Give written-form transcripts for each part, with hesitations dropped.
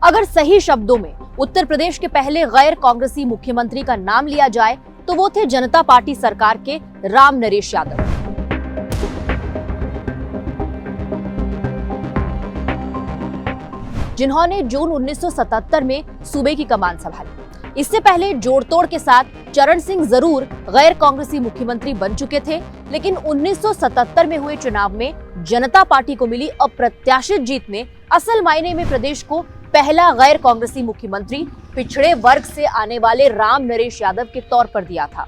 अगर सही शब्दों में उत्तर प्रदेश के पहले गैर कांग्रेसी मुख्यमंत्री का नाम लिया जाए तो वो थे जनता पार्टी सरकार के राम नरेश यादव। जिन्होंने जून 1977 में सूबे की कमान संभाली। इससे पहले जोड़तोड़ के साथ चरण सिंह जरूर गैर कांग्रेसी मुख्यमंत्री बन चुके थे, लेकिन 1977 में हुए चुनाव में जनता पार्टी को मिली अप्रत्याशित जीत ने असल मायने में प्रदेश को पहला गैर कांग्रेसी मुख्यमंत्री पिछड़े वर्ग से आने वाले राम नरेश यादव के तौर पर दिया था।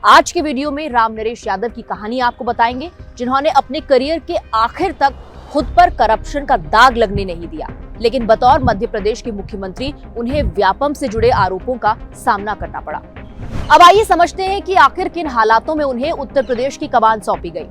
आज के वीडियो में राम नरेश यादव की कहानी आपको बताएंगे, जिन्होंने अपने करियर के आखिर तक खुद पर करप्शन का दाग लगने नहीं दिया, लेकिन बतौर मध्य प्रदेश के मुख्यमंत्री उन्हें व्यापम से जुड़े आरोपों का सामना करना पड़ा। अब आइए समझते हैं कि आखिर किन हालातों में उन्हें उत्तर प्रदेश की कमान सौंपी गई।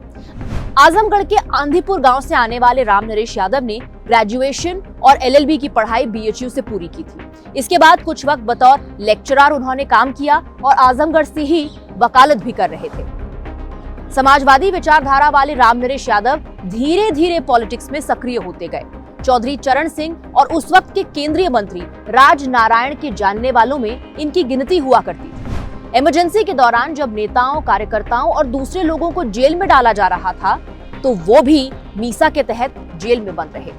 आजमगढ़ के आंधीपुर गांव से आने वाले राम नरेश यादव ने ग्रेजुएशन और LLB की पढ़ाई BHU से पूरी की थी। इसके बाद कुछ वक्त बतौर लेक्चरर उन्होंने काम किया और आजमगढ़ से ही वकालत भी कर रहे थे। समाजवादी विचारधारा वाले राम नरेश यादव धीरे धीरे पॉलिटिक्स में सक्रिय होते गए। चौधरी चरण सिंह और उस वक्त के केंद्रीय मंत्री राज नारायण के जानने वालों में इनकी गिनती हुआ करती थी। इमरजेंसी के दौरान जब नेताओं, कार्यकर्ताओं और दूसरे लोगों को जेल में डाला जा रहा था, तो वो भी मीसा के तहत जेल में बंद रहे।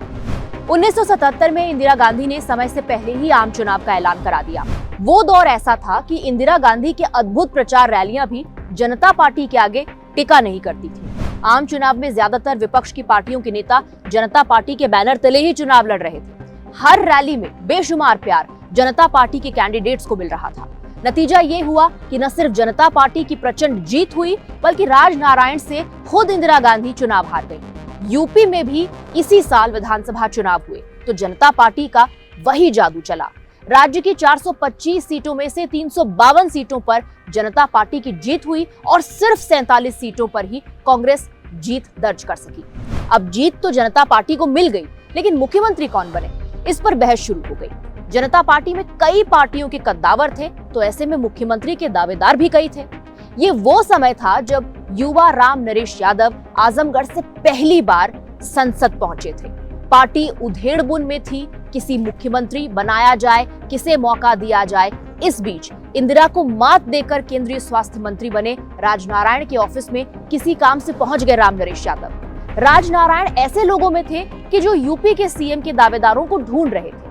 1977 में इंदिरा गांधी ने समय से पहले ही आम चुनाव का ऐलान करा दिया। वो दौर ऐसा था कि इंदिरा गांधी के अद्भुत प्रचार रैलियां भी जनता पार्टी के आगे टिका नहीं करती थी। आम चुनाव में ज्यादातर विपक्ष की पार्टियों के नेता जनता पार्टी के बैनर तले ही चुनाव लड़ रहे थे। हर रैली में बेशुमार प्यार जनता पार्टी के कैंडिडेट्स को मिल रहा था। नतीजा ये हुआ कि न सिर्फ जनता पार्टी की प्रचंड जीत हुई, बल्कि राज नारायण से खुद इंदिरा गांधी चुनाव हार गई। यूपी में भी इसी साल विधानसभा चुनाव हुए तो जनता पार्टी का वही जादू चला। राज्य की 425 सीटों में से 352 सीटों पर जनता पार्टी की जीत हुई और सिर्फ 47 सीटों पर ही कांग्रेस जीत दर्ज कर सकी। अब जीत तो जनता पार्टी को मिल गई, लेकिन मुख्यमंत्री कौन बने, इस पर बहस शुरू हो गई। जनता पार्टी में कई पार्टियों के कद्दावर थे, तो ऐसे में मुख्यमंत्री के दावेदार भी कई थे। ये वो समय था जब युवा राम नरेश यादव आजमगढ़ से पहली बार संसद पहुंचे थे। पार्टी उधेड़बुन में थी, किसी मुख्यमंत्री बनाया जाए, किसे मौका दिया जाए। इस बीच इंदिरा को मात देकर केंद्रीय स्वास्थ्य मंत्री बने राजनारायण के ऑफिस में किसी काम से पहुंच गए राम नरेश यादव। राजनारायण ऐसे लोगों में थे कि जो यूपी के CM के दावेदारों को ढूंढ रहे थे।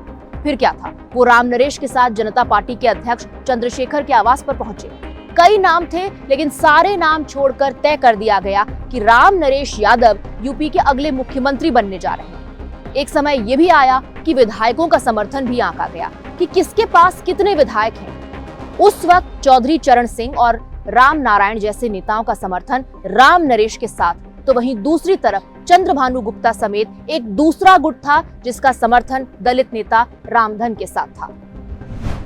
फिर क्या था, वो राम नरेश के साथ जनता पार्टी के अध्यक्ष चंद्रशेखर के आवास पर पहुंचे। कई नाम थे, लेकिन सारे नाम छोड़कर तय कर दिया गया कि राम नरेश यादव यूपी के अगले मुख्यमंत्री बनने जा रहे हैं। एक समय ये भी आया कि विधायकों का समर्थन भी आंका गया कि किसके पास कितने विधायक हैं। उस वक्त चौधरी चरण सिंह और राम नारायण जैसे नेताओं का समर्थन राम नरेश के साथ, तो वहीं दूसरी तरफ चंद्रभानु गुप्ता समेत एक दूसरा गुट था जिसका समर्थन दलित नेता रामधन के साथ था।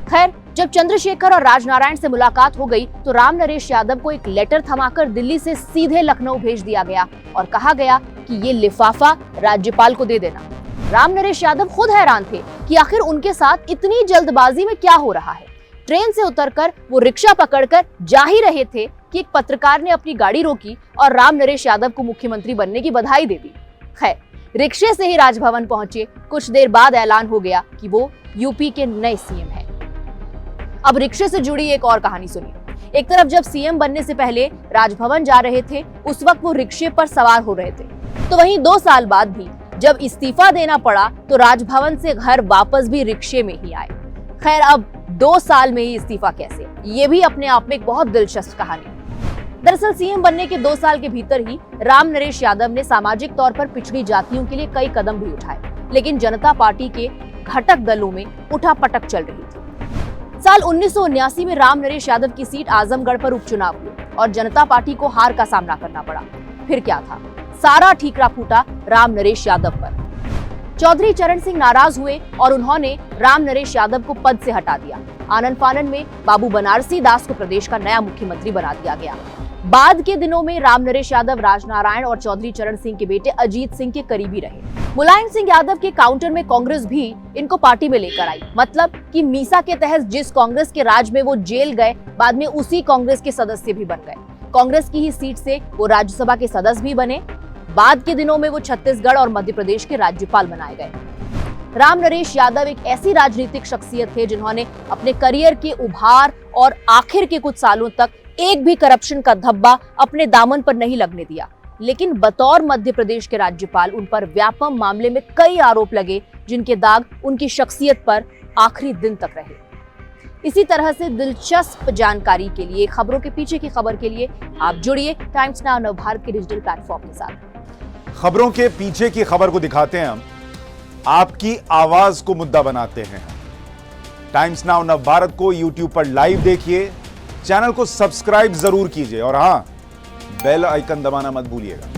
खैर, जब चंद्रशेखर और राजनारायण से मुलाकात हो गई तो राम नरेश यादव को एक लेटर थमाकर दिल्ली से सीधे लखनऊ भेज दिया गया और कहा गया कि ये लिफाफा राज्यपाल को दे देना। राम नरेश यादव खुद हैरान थे कि आखिर उनके साथ इतनी जल्दबाजी में क्या हो रहा है। ट्रेन से उतरकर वो रिक्शा पकड़कर जा ही रहे थे कि एक पत्रकार ने अपनी गाड़ी रोकी और राम नरेश यादव को मुख्यमंत्री बनने की बधाई दे दी। खैर, रिक्शे से ही राजभवन पहुंचे। कुछ देर बाद ऐलान हो गया कि वो यूपी के नए CM हैं। अब रिक्शे से जुड़ी एक और कहानी सुनिए। एक तरफ जब CM बनने से पहले राजभवन जा रहे थे, उस वक्त वो रिक्शे पर सवार हो रहे थे, तो वहीं 2 साल बाद भी जब इस्तीफा देना पड़ा तो राजभवन से घर वापस भी रिक्शे में ही आए। खैर, अब 2 साल में ही इस्तीफा कैसे, ये भी अपने आप में एक बहुत दिलचस्प कहानी। दरअसल CM बनने के 2 साल के भीतर ही राम नरेश यादव ने सामाजिक तौर पर पिछड़ी जातियों के लिए कई कदम भी उठाए, लेकिन जनता पार्टी के घटक दलों में उठापटक चल रही थी। साल 1979 में राम नरेश यादव की सीट आजमगढ़ पर उपचुनाव हुए और जनता पार्टी को हार का सामना करना पड़ा। फिर क्या था, सारा ठीकरा फूटा राम नरेश यादव पर। चौधरी चरण सिंह नाराज हुए और उन्होंने राम नरेश यादव को पद से हटा दिया। आनन फानन में बाबू बनारसी दास को प्रदेश का नया मुख्यमंत्री बना दिया गया। बाद के दिनों में राम नरेश यादव राजनारायण और चौधरी चरण सिंह के बेटे अजीत सिंह के करीबी रहे। मुलायम सिंह यादव के काउंटर में कांग्रेस भी इनको पार्टी में लेकर आई। मतलब कि मीसा के तहत जिस कांग्रेस के राज में वो जेल गए, बाद में उसी कांग्रेस के सदस्य भी बन गए। कांग्रेस की ही सीट से वो राज्यसभा के सदस्य भी बने। बाद के दिनों में वो छत्तीसगढ़ और मध्य प्रदेश के राज्यपाल बनाए गए। राम नरेश यादव एक ऐसी राजनीतिक शख्सियत थे जिन्होंने अपने करियर के उभार और आखिर के कुछ सालों तक एक भी करप्शन का धब्बा अपने दामन पर नहीं लगने दिया। लेकिन बतौर मध्य प्रदेश के राज्यपाल उन पर व्यापम मामले में कई आरोप लगे, जिनके दाग उनकी शख्सियत पर आखिरी दिन तक रहे। इसी तरह से दिलचस्प जानकारी के लिए, खबरों के पीछे की खबर के लिए आप जुड़िए टाइम्स नाउ नवभारत के डिजिटल प्लेटफॉर्म के साथ। खबरों के पीछे की खबर को दिखाते हैं हम, आपकी आवाज को मुद्दा बनाते हैं। टाइम्स नाउ नवभारत को यूट्यूब पर लाइव देखिए, चैनल को सब्सक्राइब जरूर कीजिए और हां, बेल आइकन दबाना मत भूलिएगा।